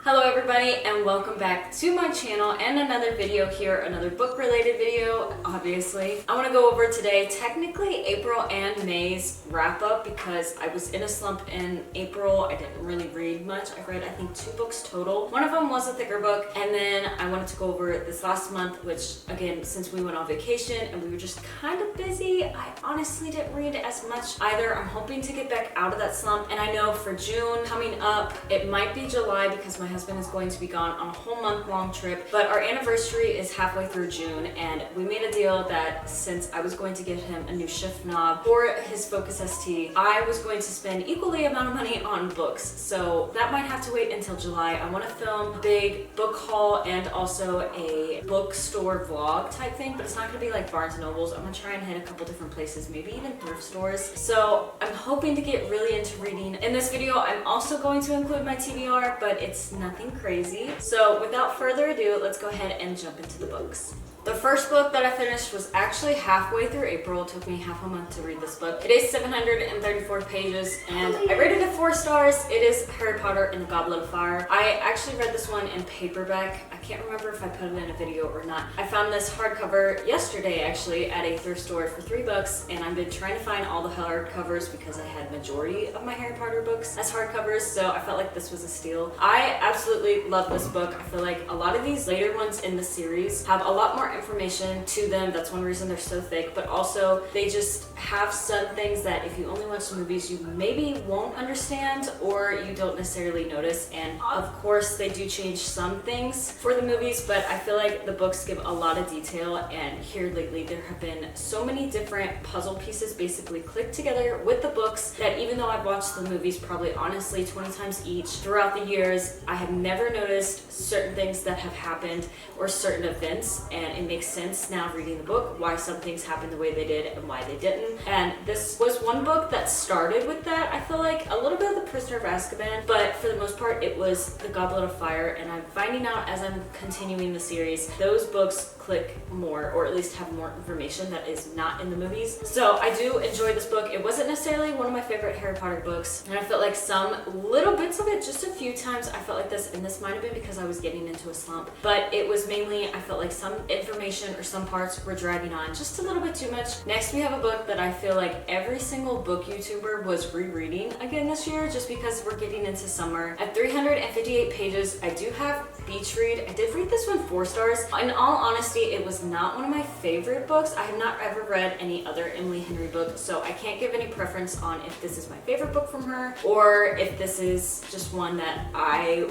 Hello everybody and welcome back to my channel and another video here, another book related video, obviously. I want to go over today technically April and May's wrap up because I was in a slump in April. I didn't really read much. I read I think 2 books total. One of them was a thicker book, and then I wanted to go over this last month, which again, since we went on vacation and we were just kind of busy, I honestly didn't read as much either. I'm hoping to get back out of that slump, and I know for June coming up, it might be July because my husband is going to be gone on a whole month-long trip, but our anniversary is halfway through June, and we made a deal that since I was going to get him a new shift knob for his Focus ST, I was going to spend equally amount of money on books. So that might have to wait until July. I want to film a big book haul and also a bookstore vlog type thing, but it's not going to be like Barnes and Nobles. I'm going to try and hit a couple different places, maybe even thrift stores. So I'm hoping to get really into reading. In this video, I'm also going to include my TBR, but it's nothing crazy. So without further ado, let's go ahead and jump into the books. The first book that I finished was actually halfway through April. It took me half a month to read this book. It is 734 pages and I rated it 4 stars. It is Harry Potter and the Goblet of Fire. I actually read this one in paperback. I can't remember if I put it in a video or not. I found this hardcover yesterday actually at a thrift store for $3, and I've been trying to find all the hardcovers because I had majority of my Harry Potter books as hardcovers, so I felt like this was a steal. I absolutely love this book. I feel like a lot of these later ones in the series have a lot more information to them. That's one reason they're so thick, but also they just have some things that if you only watch the movies you maybe won't understand or you don't necessarily notice. And of course they do change some things for the movies, but I feel like the books give a lot of detail, and here lately there have been so many different puzzle pieces basically clicked together with the books that even though I've watched the movies probably honestly 20 times each throughout the years, I have never noticed certain things that have happened or certain events, and it makes sense now reading the book why some things happened the way they did and why they didn't. And this was one book that started with that. I feel like a little bit of The Prisoner of Azkaban, but for the most part it was The Goblet of Fire, and I'm finding out as I'm continuing the series those books click more, or at least have more information that is not in the movies. So I do enjoy this book. It wasn't necessarily one of my favorite Harry Potter books, and I felt like some little bits of it just a few times I felt like this, and this might have been because I was getting into a slump, but it was mainly I felt like some information or some parts were dragging on just a little bit too much. Next we have a book that I feel like every single book YouTuber was rereading again this year just because we're getting into summer. At 358 pages, I do have Beach Read. I did read this one 4 stars. In all honesty, it was not one of my favorite books. I have not ever read any other Emily Henry book, so I can't give any preference on if this is my favorite book from her or if this is just one that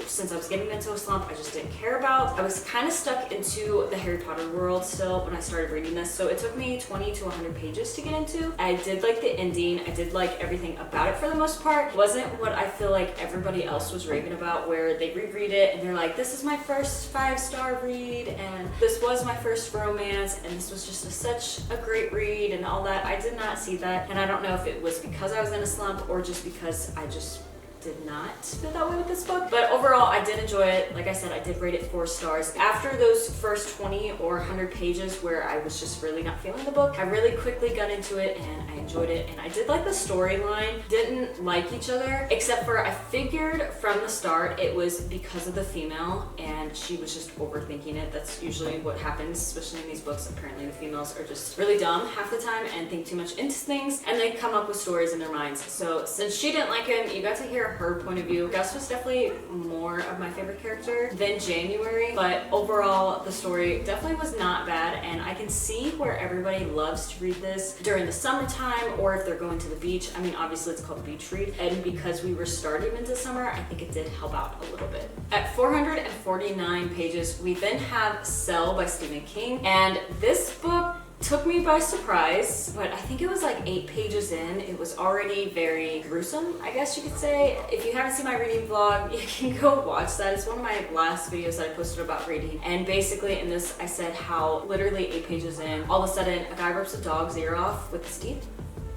since I was getting into a slump, I just didn't care about. I was kind of stuck into the Harry Potter world still when I started reading this, so it took me 20 to 100 pages to get into. I did like the ending. I did like everything about it for the most part. It wasn't what I feel like everybody else was raving about, where they reread it and they're like, this is my first 5-star read, and this was my first romance, and this was just such a great read and all that. I did not see that, and I don't know if it was because I was in a slump or just because I just did not feel that way with this book. But overall I did enjoy it. Like I said, I did rate it 4 stars. After those first 20 or 100 pages where I was just really not feeling the book, I really quickly got into it and I enjoyed it, and I did like the storyline. Didn't like each other, except for I figured from the start it was because of the female and she was just overthinking it. That's usually what happens, especially in these books. Apparently the females are just really dumb half the time and think too much into things, and they come up with stories in their minds. So since she didn't like him, you got to hear her point of view. Gus was definitely more of my favorite character than January, but overall the story definitely was not bad, and I can see where everybody loves to read this during the summertime or if they're going to the beach. I mean, obviously it's called Beach Read, and because we were starting into summer, I think it did help out a little bit. At 449 pages, we then have Cell by Stephen King, and this book took me by surprise, but I think it was like 8 pages in. It was already very gruesome, I guess you could say. If you haven't seen my reading vlog, you can go watch that. It's one of my last videos that I posted about reading. And basically in this, I said how literally 8 pages in, all of a sudden a guy rips a dog's ear off with his teeth.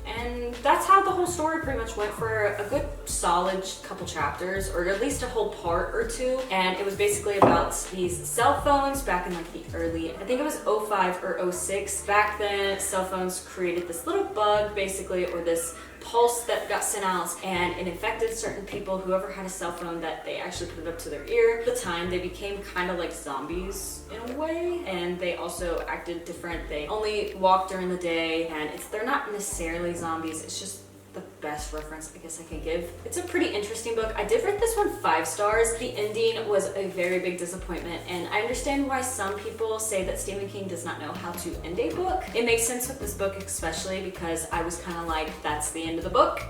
And that's how the whole story pretty much went for a good solid couple chapters, or at least a whole part or two. And it was basically about these cell phones back in like the early, I think it was 05 or 06. Back then, cell phones created this little bug basically, or this pulse that got sent out, and it infected certain people. Whoever had a cell phone, that they actually put it up to their ear. At the time, they became kind of like zombies in a way, and they also acted different. They only walk during the day, and they're not necessarily zombies. It's just the best reference I guess I can give. It's a pretty interesting book. I did rate this one 5 stars. The ending was a very big disappointment, and I understand why some people say that Stephen King does not know how to end a book. It makes sense with this book especially because I was kind of like, that's the end of the book.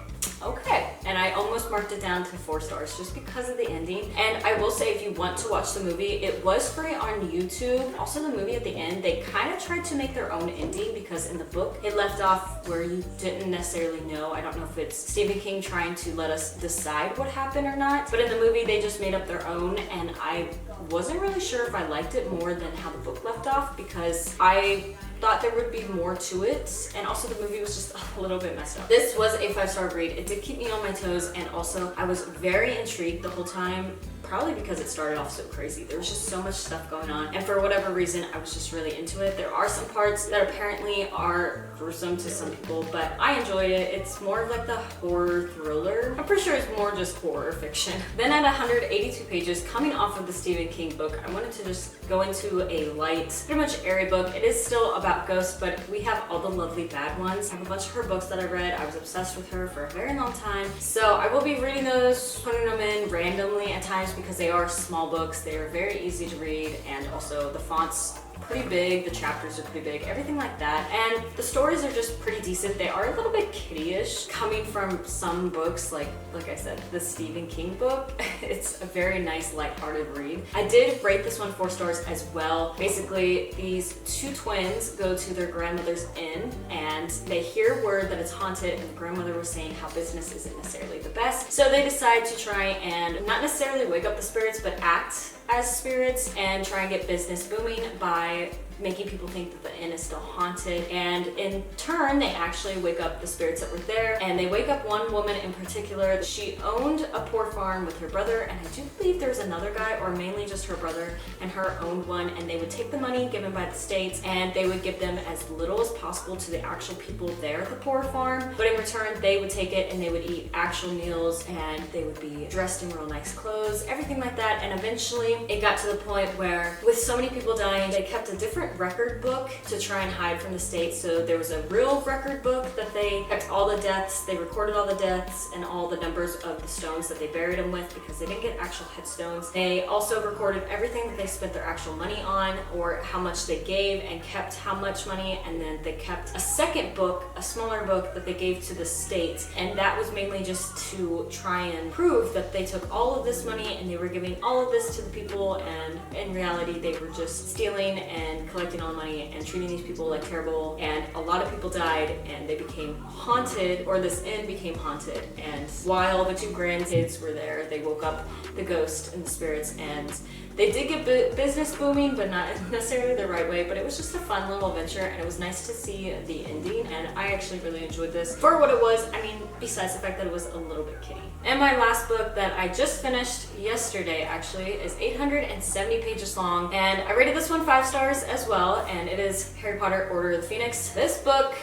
Okay, and I almost marked it down to 4 stars just because of the ending. And I will say, if you want to watch the movie, it was free on YouTube. Also, the movie at the end, they kind of tried to make their own ending because in the book it left off where you didn't necessarily know. I don't know if it's Stephen King trying to let us decide what happened or not, but in the movie they just made up their own, and I wasn't really sure if I liked it more than how the book left off because I thought there would be more to it, and also the movie was just a little bit messed up. This was a 5-star read. It did keep me on my toes, and also I was very intrigued the whole time, probably because it started off so crazy. There was just so much stuff going on, and for whatever reason I was just really into it. There are some parts that apparently are gruesome to some people, but I enjoyed it. It's more of like the horror thriller. I'm pretty sure it's more just horror fiction. Then at 182 pages, coming off of the Stephen King book, I wanted to just go into a light, pretty much airy book. It is still about ghosts, but we have All the Lovely Bad Ones. I have a bunch of her books that I read. I was obsessed with her for a very long time, so I will be reading those, putting them in randomly at times because they are small books. They are very easy to read, and also the font's pretty big, the chapters are pretty big, everything like that. And the stories are just pretty decent. They are a little bit kiddie-ish coming from some books, like I said, the Stephen King book. It's a very nice lighthearted read. I did rate this one 4 stars as well. Basically, these 2 twins go to their grandmother's inn, and they hear word that it's haunted, and the grandmother was saying how business isn't necessarily the best. So they decide to try and not necessarily wake up the spirits, but act as spirits and try and get business booming by making people think that the inn is still haunted. And in turn, they actually wake up the spirits that were there, and they wake up one woman in particular. She owned a poor farm with her brother, and I do believe there's another guy, or mainly just her brother and her owned one, and they would take the money given by the states and they would give them as little as possible to the actual people there at the poor farm, but in return they would take it and they would eat actual meals, and they would be dressed in real nice clothes, everything like that. And eventually it got to the point where, with so many people dying, they kept a different record book to try and hide from the state. So there was a real record book that they kept all the deaths, they recorded all the deaths and all the numbers of the stones that they buried them with, because they didn't get actual headstones. They also recorded everything that they spent their actual money on, or how much they gave, and kept how much money. And then they kept a second book, a smaller book, that they gave to the state, and that was mainly just to try and prove that they took all of this money and they were giving all of this to the people, and in reality they were just stealing and collecting all the money and treating these people like terrible. And a lot of people died, and they became haunted, or this inn became haunted. And while the 2 grandkids were there, they woke up the ghost and the spirits, and they did get business booming, but not necessarily the right way. But it was just a fun little adventure, and it was nice to see the ending, and I actually really enjoyed this for what it was. I mean, besides the fact that it was a little bit kiddie. And my last book that I just finished yesterday actually is 870 pages long, and I rated this one 5 stars as well, and it is Harry Potter Order of the Phoenix. This book,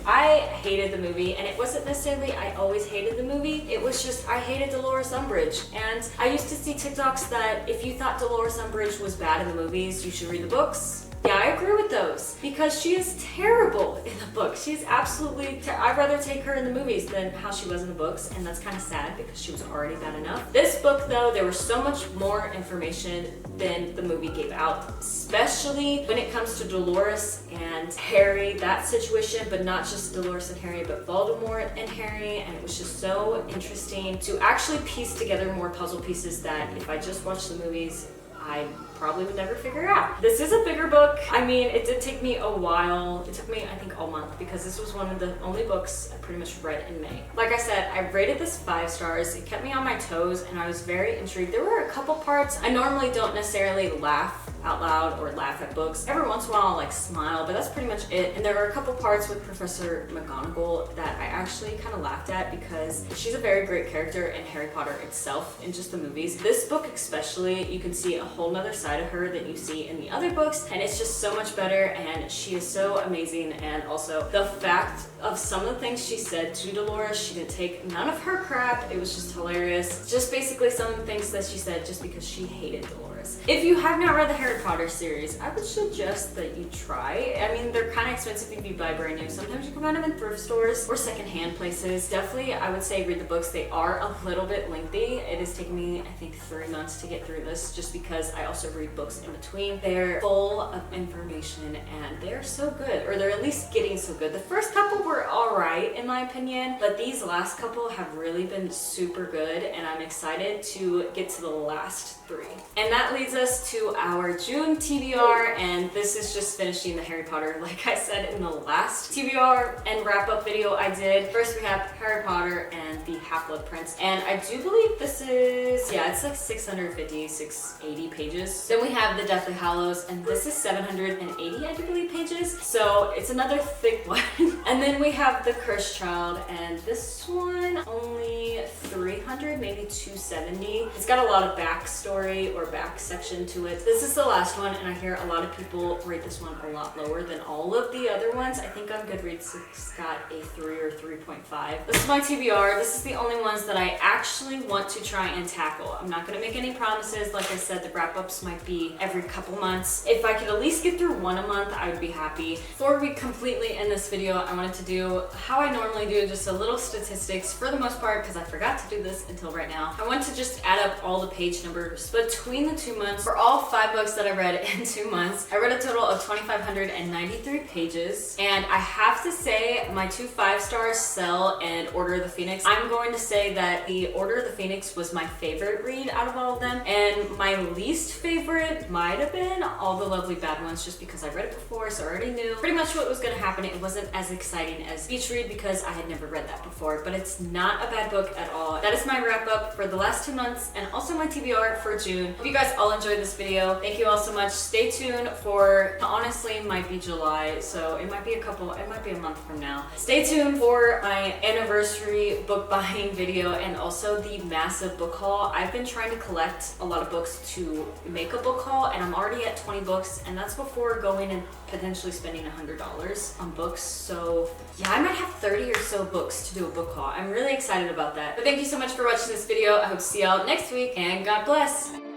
I hated the movie, and it wasn't necessarily I always hated the movie. It was just I hated Dolores Umbridge, and I used to see TikToks that if you thought Dolores Umbridge was bad in the movies, you should read the books. Yeah, I agree with those, because she is terrible in the book. She's absolutely I'd rather take her in the movies than how she was in the books, and that's kind of sad because she was already bad enough. This book, though, there was so much more information than the movie gave out, especially when it comes to Dolores and Harry, that situation, but not just Dolores and Harry, but Voldemort and Harry. And it was just so interesting to actually piece together more puzzle pieces that if I just watched the movies, I probably would never figure out. This is a bigger book. I mean, it did take me a while. It took me, I think, a month, because this was one of the only books I pretty much read in May. Like I said, I rated this 5 stars. It kept me on my toes, and I was very intrigued. There were a couple parts. I normally don't necessarily laugh out loud or laugh at books. Every once in a while I'll like smile, but that's pretty much it. And there were a couple parts with Professor McGonagall that I actually kind of laughed at, because she's a very great character in Harry Potter itself, in just the movies. This book especially, you can see a whole nother side of her than you see in the other books, and it's just so much better, and she is so amazing. And also the fact of some of the things she said to Dolores, she didn't take none of her crap. It was just hilarious. Just basically some of the things that she said just because she hated Dolores. If you have not read the Harry Potter series, I would suggest that you try. I mean, they're kind of expensive if you buy brand new. Sometimes you can find them in thrift stores or secondhand places. Definitely, I would say read the books. They are a little bit lengthy. It has taken me, I think, 3 months to get through this just because I also read books in between. They're full of information and they're so good, or they're at least getting so good. The first couple were alright in my opinion, but these last couple have really been super good, and I'm excited to get to the last 3. And that leads us to our June TBR, and this is just finishing the Harry Potter, like I said in the last TBR and wrap-up video I did. First we have Harry Potter and the Half-Blood Prince, and I do believe this is, yeah, it's like 650, 680 pages. Then we have the Deathly Hallows, and this is 780, I do believe, pages, so it's another thick one. And then we have the Cursed Child, and this one only 300, maybe 270. It's got a lot of backstory or back section to it. This is the last one, and I hear a lot of people rate this one a lot lower than all of the other ones. I think on Goodreads it's got a 3 or 3.5. This is my TBR. This is the only ones that I actually want to try and tackle. I'm not gonna make any promises. Like I said, the wrap-ups might be every couple months. If I could at least get through one a month, I would be happy. Before we completely end this video, I wanted to do how I normally do, just a little statistics for the most part, because I forgot to do this until right now. I want to just add up all the page numbers between the 2 months for all 5 books that I read in 2 months. I read a total of 2,593 pages, and I have to say my 2 5-stars, Cell and Order of the Phoenix. I'm going to say that the Order of the Phoenix was my favorite read out of all of them, and my least favorite might have been All the Lovely Bad Ones, just because I read it before, so I already knew pretty much what was going to happen. It wasn't as exciting as Beach Read because I had never read that before, but it's not a bad book at all. That is my wrap up for the last 2 months and also my TBR for June. Hope you guys all enjoyed this video. Thank you all so much. Stay tuned for, honestly, might be July, so it might be a month from now. Stay tuned for my anniversary book buying video and also the massive book haul. I've been trying to collect a lot of books to make a book haul, and I'm already at 20 books, and that's before going and potentially spending $100 on books. So yeah, I might have 30 or so books to do a book haul. I'm really excited about that. But thank you so much for watching this video. I hope to see y'all next week, and God bless.